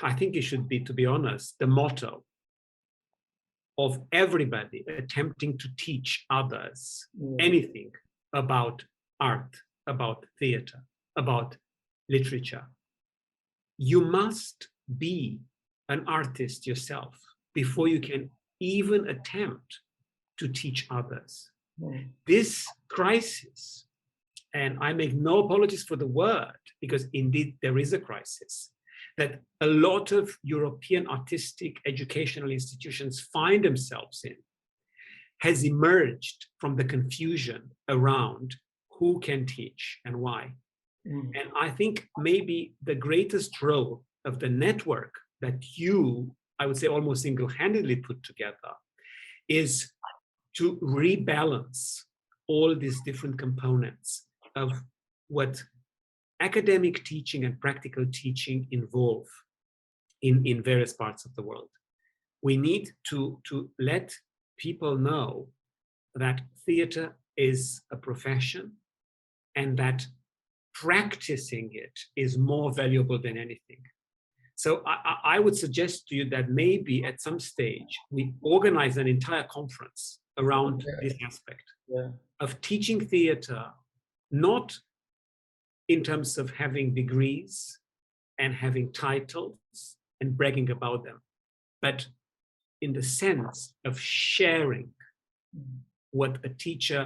[SPEAKER 3] I think it should be, to be honest, the motto of everybody attempting to teach others anything about art, about theater, about literature. You must be an artist yourself before you can even attempt to teach others. This crisis, and I make no apologies for the word, because indeed there is a crisis, that a lot of European artistic educational institutions find themselves in, has emerged from the confusion around who can teach and why. And I think maybe the greatest role of the network that you, I would say almost single-handedly put together, is to rebalance all these different components of what academic teaching and practical teaching involve in various parts of the world. We need to let people know that theater is a profession and that practicing it is more valuable than anything. So I would suggest to you that maybe at some stage we organize an entire conference around this aspect of teaching theater, not in terms of having degrees and having titles and bragging about them, but in the sense of sharing what a teacher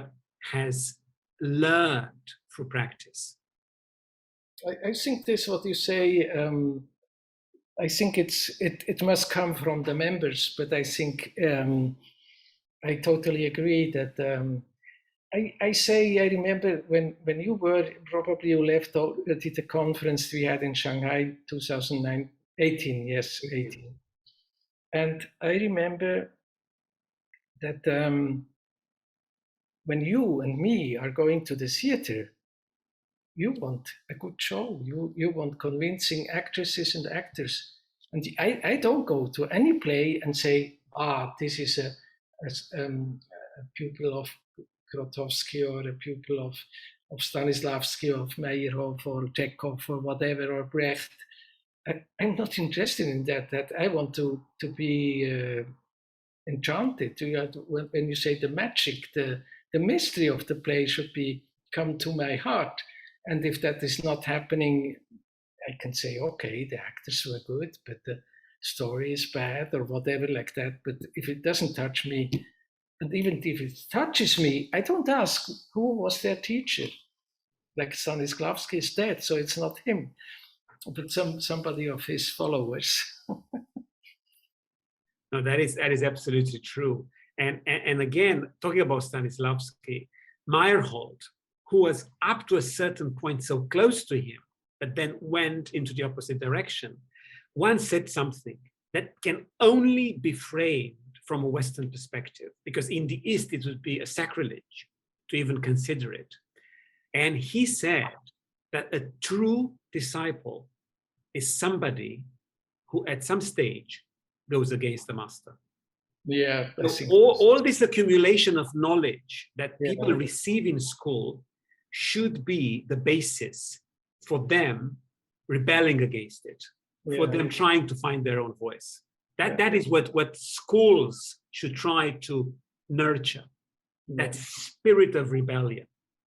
[SPEAKER 3] has learned through practice.
[SPEAKER 2] I think this, what you say, I think it must come from the members, but I think I totally agree that I remember when you were, probably you left already the conference we had in Shanghai 2018, yes, 18. And I remember that when you and me are going to the theater, you want a good show. You want convincing actresses and actors. And I don't go to any play and say, this is a pupil of Grotowski or a pupil of Stanislavski, of Meyerhoff or Chekhov or whatever, or Brecht. I'm not interested in that. That I want to be enchanted. When you say the magic, the mystery of the play should come to my heart. And if that is not happening, I can say, okay, the actors were good, but the story is bad or whatever like that. But if it doesn't touch me, and even if it touches me, I don't ask who was their teacher. Like Stanislavski is dead, so it's not him, but somebody of his followers.
[SPEAKER 3] No, that is absolutely true. And again, talking about Stanislavski, Meyerhold, who was up to a certain point so close to him, but then went into the opposite direction, once said something that can only be framed from a Western perspective, because in the East it would be a sacrilege to even consider it. And he said that a true disciple is somebody who at some stage goes against the master.
[SPEAKER 2] Yeah.
[SPEAKER 3] So all this accumulation of knowledge that people receive in school should be the basis for them rebelling against it, for them trying to find their own voice. That is what schools should try to nurture, that spirit of rebellion,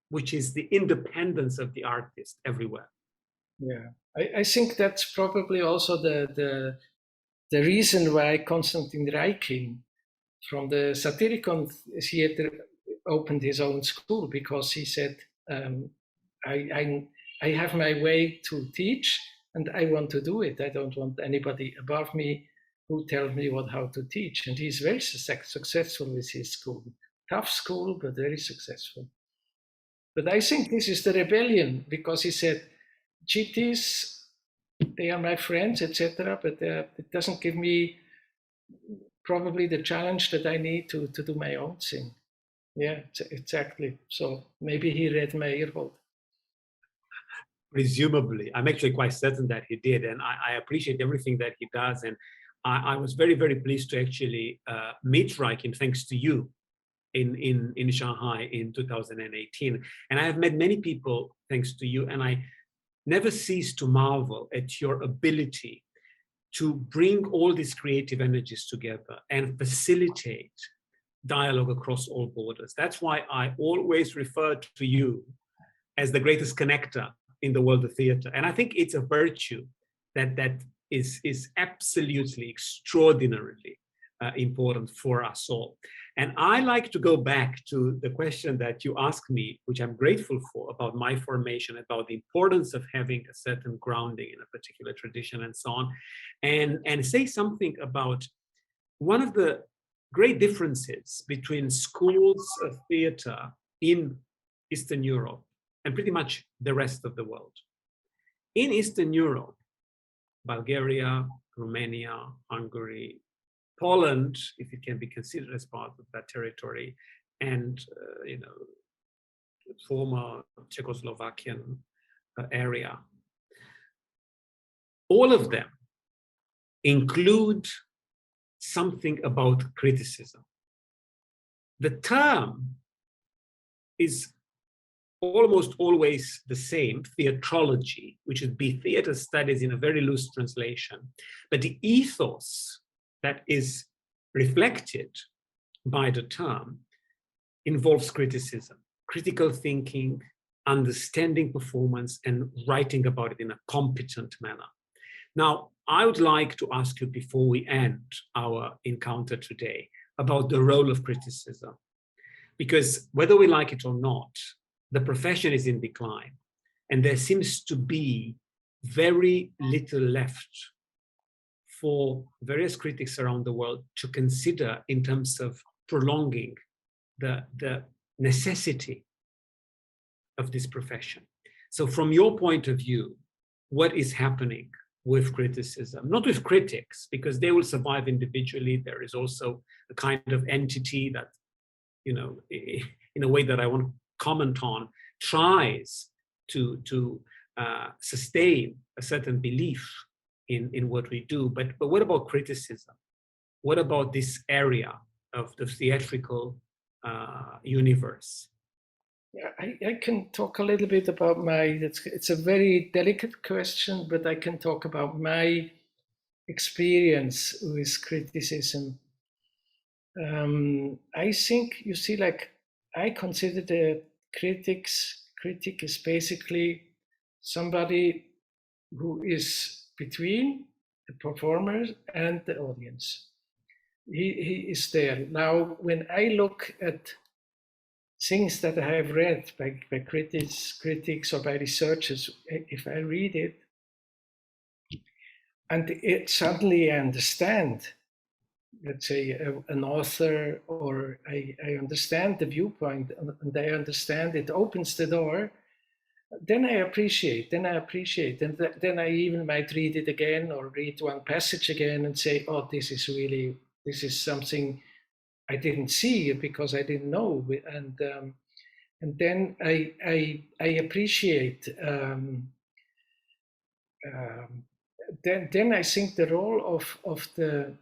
[SPEAKER 3] which is the independence of the artist everywhere.
[SPEAKER 2] Yeah, I think that's probably also the reason why Konstantin Raikin from the Satyricon Theater opened his own school, because he said, I have my way to teach and I want to do it. I don't want anybody above me who tells me how to teach. And he's very successful with his school. Tough school, but very successful. But I think this is the rebellion, because he said, GTs, they are my friends, etc., but it doesn't give me probably the challenge that I need to do my own thing. Yeah, exactly. So maybe he read Meyerhold.
[SPEAKER 3] Presumably. I'm actually quite certain that he did, and I appreciate everything that he does. And I was very, very pleased to actually meet Raikin, thanks to you, in Shanghai in 2018. And I have met many people thanks to you, and I never cease to marvel at your ability to bring all these creative energies together and facilitate dialogue across all borders. That's why I always refer to you as the greatest connector in the world of theater. And I think it's a virtue that is absolutely extraordinarily important for us all. And I like to go back to the question that you asked me, which I'm grateful for, about my formation, about the importance of having a certain grounding in a particular tradition and so on, and say something about one of the great differences between schools of theater in Eastern Europe and pretty much the rest of the world. In Eastern Europe, Bulgaria, Romania, Hungary, Poland, if it can be considered as part of that territory, and former Czechoslovakian area, all of them include something about criticism. The term is almost always the same, theatrology, which would be theater studies in a very loose translation. But the ethos that is reflected by the term involves criticism, critical thinking, understanding performance, and writing about it in a competent manner. Now, I would like to ask you before we end our encounter today about the role of criticism, because whether we like it or not, the profession is in decline, and there seems to be very little left for various critics around the world to consider in terms of prolonging the necessity of this profession. So from your point of view, what is happening with criticism? Not with critics, because they will survive individually. There is also a kind of entity that, in a way that I want to comment on, tries to sustain a certain belief in what we do. But what about criticism? What about this area of the theatrical universe?
[SPEAKER 2] Yeah, I can talk a little bit about it's a very delicate question, but I can talk about my experience with criticism. I think, you see, I consider the critic is basically somebody who is between the performer and the audience. He is there. Now, when I look at things that I have read by critics or by researchers, if I read it, and suddenly I understand, let's say, an author, or I understand the viewpoint, and I understand it opens the door, then I appreciate, and then I even might read it again, or read one passage again and say, oh, this is something I didn't see because I didn't know, and then I appreciate. Then I think the role of the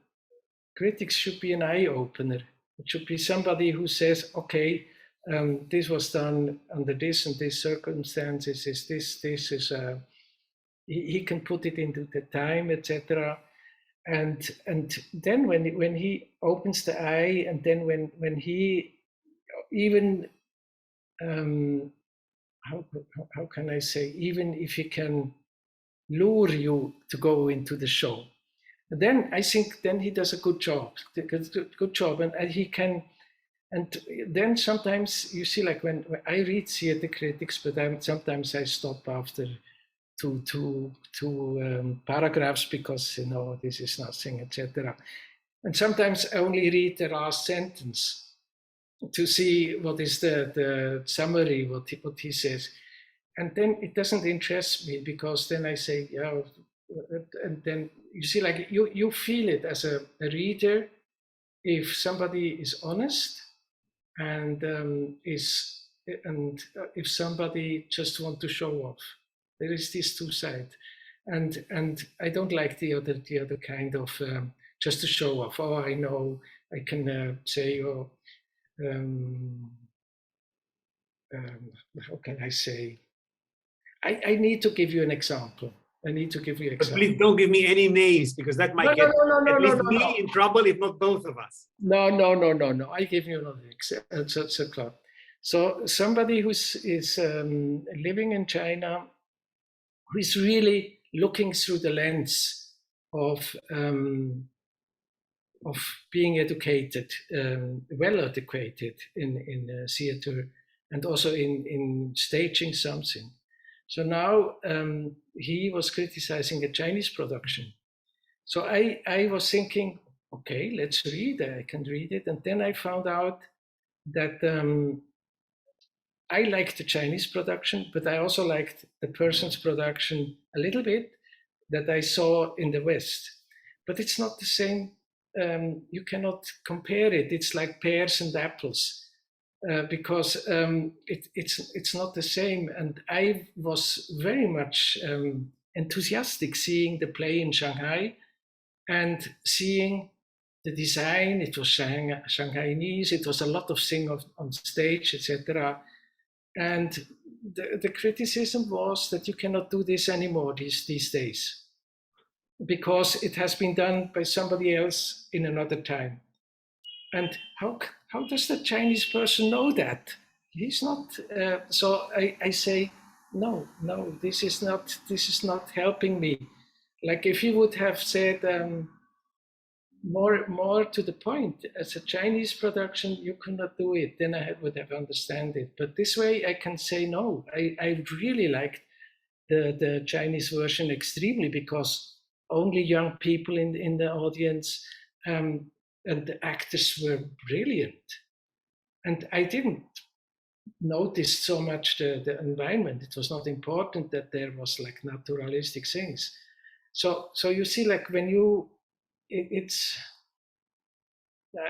[SPEAKER 2] critics should be an eye-opener. It should be somebody who says, okay, this was done under this and this circumstances. This is he can put it into the time, etc. And then when he opens the eye, and then when he even how can I say, even if he can lure you to go into the show, then I think then he does a good job, and he can. And then sometimes you see, like when I read theater critics, but sometimes I stop after two paragraphs because this is nothing, etc. And sometimes I only read the last sentence to see what is the summary, what he says, and then it doesn't interest me, because then I say, yeah, and then you see, like you feel it as a reader if somebody is honest, and if somebody just want to show off. There is these two sides, and I don't like the other kind of just to show off. Oh, I know, I can say, oh, how can I say? I need to give you an example. But
[SPEAKER 3] please don't give me any names, because that might get at least me in trouble, if not both of us.
[SPEAKER 2] No. I give you another example. So somebody who is living in China, who is really looking through the lens of being educated, well educated in theater, and also in staging something. So now he was criticizing a Chinese production. So I was thinking, okay, let's read it. I can read it. And then I found out that I liked the Chinese production, but I also liked the person's production a little bit that I saw in the West. But it's not the same. You cannot compare it. It's like pears and apples. Because it's not the same. And I was very much enthusiastic seeing the play in Shanghai and seeing the design. It was Shanghainese, it was a lot of singing on stage, etc. And the criticism was that you cannot do this anymore these days, because it has been done by somebody else in another time. And how does the Chinese person know that? He's not. So I say, no, this is not helping me. Like if you would have said more to the point, as a Chinese production, you cannot do it, then I would have understood it. But this way I can say no. I really liked the Chinese version extremely, because only young people in the audience. And the actors were brilliant. And I didn't notice so much the environment. It was not important that there was like naturalistic things. So you see, like when you,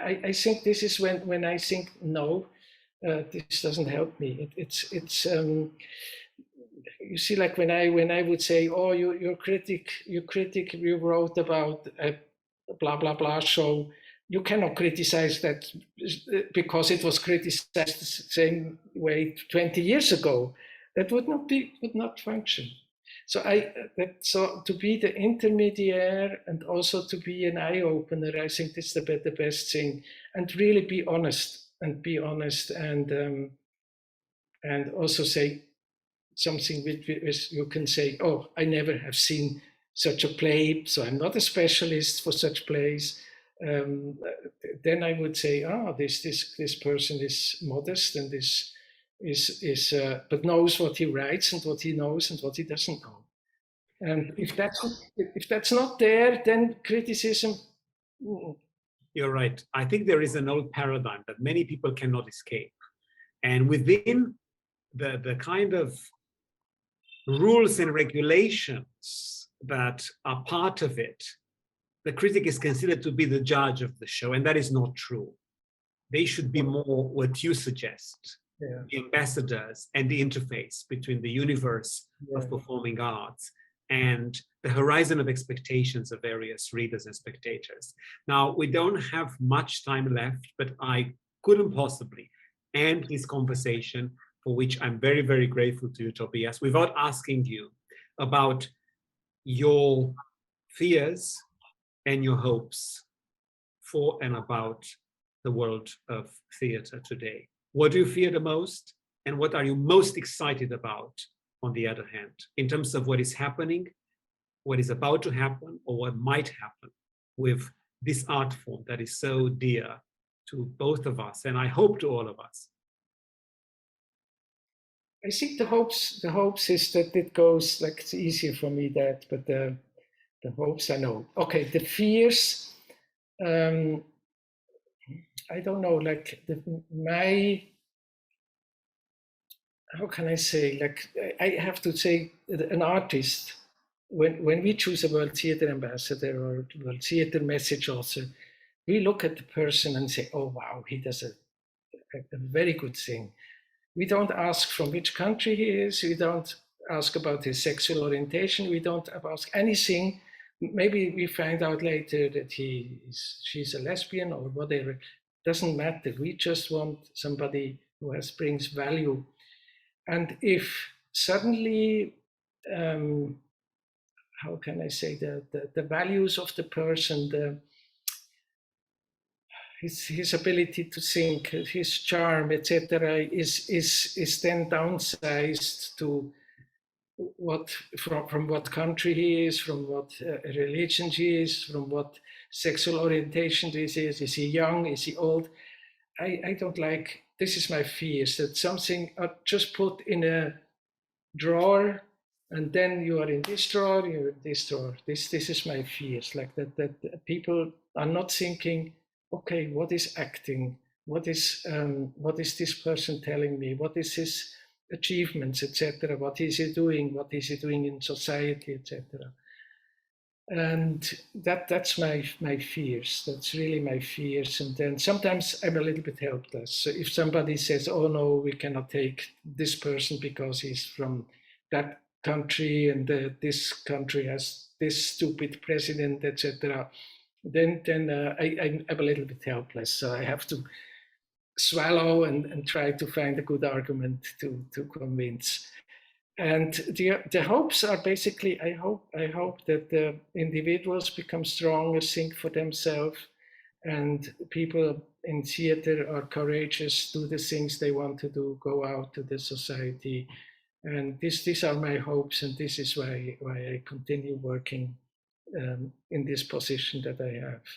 [SPEAKER 2] I think this is when I think, no, this doesn't help me. It's you see, like when I would say, oh, you critic, you wrote about a blah, blah, blah show. You cannot criticize that because it was criticized the same way 20 years ago. That would not function. So so to be the intermediary and also to be an eye opener, I think that's the best thing. And really be honest and also say something which you can say, oh, I never have seen such a play, so I'm not a specialist for such plays. Then I would say, this person is modest and is but knows what he writes and what he knows and what he doesn't know. And if that's not there, then criticism.
[SPEAKER 3] You're right. I think there is an old paradigm that many people cannot escape, and within the kind of rules and regulations that are part of it, the critic is considered to be the judge of the show, and that is not true. They should be more what you suggest, the ambassadors and the interface between the universe of performing arts and the horizon of expectations of various readers and spectators. Now, we don't have much time left, but I couldn't possibly end this conversation, for which I'm very, very grateful to you, Tobias, without asking you about your fears and your hopes for and about the world of theater today. What do you fear the most? And what are you most excited about, on the other hand, in terms of what is happening, what is about to happen, or what might happen with this art form that is so dear to both of us, and I hope to all of us?
[SPEAKER 2] I think the hopes is that it goes, like, it's easier for me that, but the hopes I know. Okay, the fears, I don't know, like how can I say, like, I have to say, an artist, when we choose a World Theatre Ambassador or World Theatre Message author, we look at the person and say, oh wow, he does a very good thing. We don't ask from which country he is, we don't ask about his sexual orientation, we don't ask anything. Maybe we find out later that she's a lesbian or whatever. Doesn't matter. We just want somebody who brings value. And if suddenly, how can I say, the values of the person, his ability to think, his charm, etc., is then downsized to from what country he is, from what religion he is, from what sexual orientation this is he young, is he old? I don't like, this is my fears, that something just put in a drawer and then you are in this drawer, you're in this drawer. This is my fears, like that people are not thinking, okay, what is acting? What is this person telling me? What is his achievements, etc.? What is he doing? What is he doing in society, etc.? And that's my fears. That's really my fears. And then sometimes I'm a little bit helpless. So if somebody says, oh no, we cannot take this person because he's from that country and this country has this stupid president, etc., then I'm a little bit helpless. So I have to swallow and try to find a good argument to convince. And the hopes are basically, I hope that the individuals become stronger, think for themselves, and people in theater are courageous, do the things they want to do, go out to the society. And these are my hopes, and this is why I continue working in this position that I have.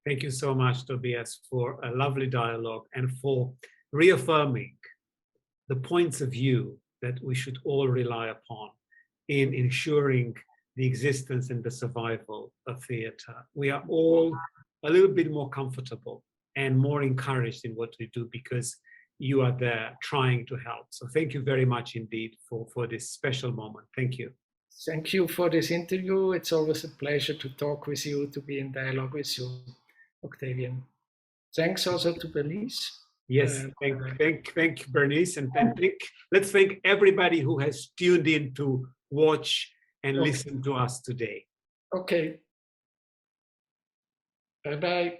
[SPEAKER 3] Thank you so much, Tobias, for a lovely dialogue and for reaffirming the points of view that we should all rely upon in ensuring the existence and the survival of theatre. We are all a little bit more comfortable and more encouraged in what we do because you are there trying to help. So thank you very much indeed for this special moment. Thank you.
[SPEAKER 2] Thank you for this interview. It's always a pleasure to talk with you, to be in dialogue with you, Octavian. Thanks also to Bernice.
[SPEAKER 3] Yes, thank Bernice, and let's thank everybody who has tuned in to watch and listen to us today.
[SPEAKER 2] Okay. Bye-bye.